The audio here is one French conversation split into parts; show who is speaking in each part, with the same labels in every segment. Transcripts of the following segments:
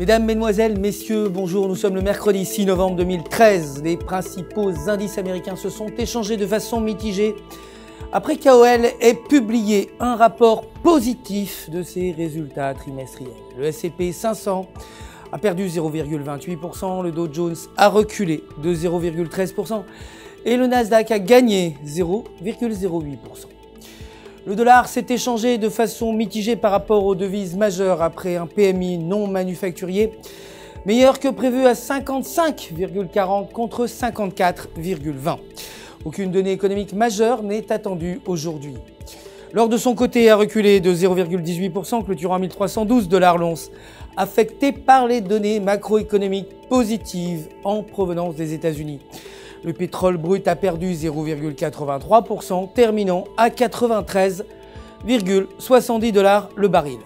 Speaker 1: Mesdames, Mesdemoiselles, Messieurs, bonjour, nous sommes le mercredi 6 novembre 2013. Les principaux indices américains se sont échangés de façon mitigée après qu'AOL ait publié un rapport positif de ses résultats trimestriels. Le S&P 500 a perdu 0,28%, le Dow Jones a reculé de 0,13% et le Nasdaq a gagné 0,08%. Le dollar s'est échangé de façon mitigée par rapport aux devises majeures après un PMI non manufacturier meilleur que prévu à 55,40 contre 54,20. Aucune donnée économique majeure n'est attendue aujourd'hui. L'or de son côté a reculé de 0,18%, clôturant à 1312 $ l'once, affecté par les données macroéconomiques positives en provenance des États-Unis. Le pétrole brut a perdu 0,83%, terminant à 93,70 $ le baril.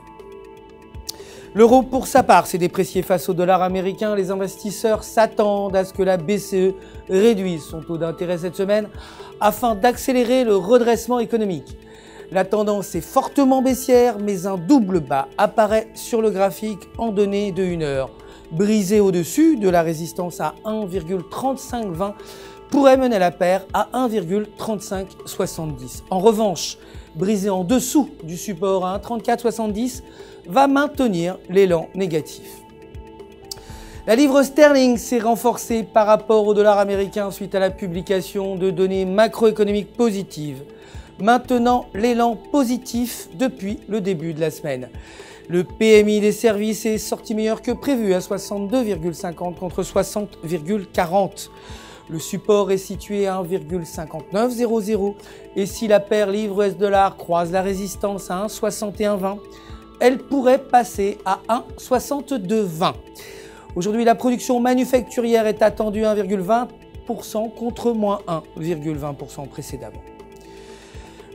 Speaker 1: L'euro, pour sa part, s'est déprécié face au dollar américain. Les investisseurs s'attendent à ce que la BCE réduise son taux d'intérêt cette semaine afin d'accélérer le redressement économique. La tendance est fortement baissière, mais un double bas apparaît sur le graphique en données de 1 heure. Brisé au-dessus de la résistance à 1,3520 pourrait mener la paire à 1,3570. En revanche, brisé en dessous du support à 1,3470 va maintenir l'élan négatif. La livre sterling s'est renforcée par rapport au dollar américain suite à la publication de données macroéconomiques positives, maintenant l'élan positif depuis le début de la semaine. Le PMI des services est sorti meilleur que prévu à 62,50 contre 60,40. Le support est situé à 1,5900 et si la paire livre-US-dollar croise la résistance à 1,6120, elle pourrait passer à 1,6220. Aujourd'hui, la production manufacturière est attendue à 1,20% contre moins 1,20% précédemment.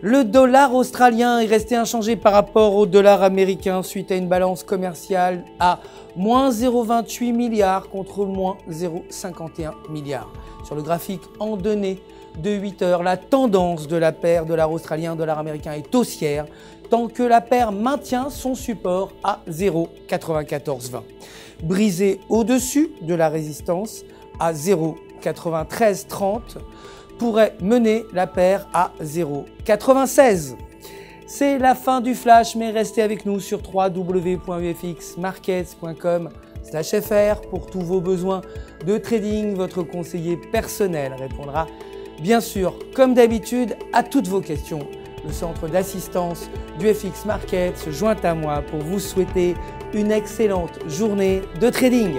Speaker 1: Le dollar australien est resté inchangé par rapport au dollar américain suite à une balance commerciale à moins 0,28 milliards contre moins 0,51 milliards. Sur le graphique en données de 8 heures, la tendance de la paire dollar australien-dollar américain est haussière tant que la paire maintient son support à 0,9420. Brisé au-dessus de la résistance à 0,9330 pourrait mener la paire à 0,96. C'est la fin du flash, mais restez avec nous sur www.ufxmarkets.com/fr pour tous vos besoins de trading. Votre conseiller personnel répondra bien sûr, comme d'habitude, à toutes vos questions. Le centre d'assistance du FX Markets se joint à moi pour vous souhaiter une excellente journée de trading.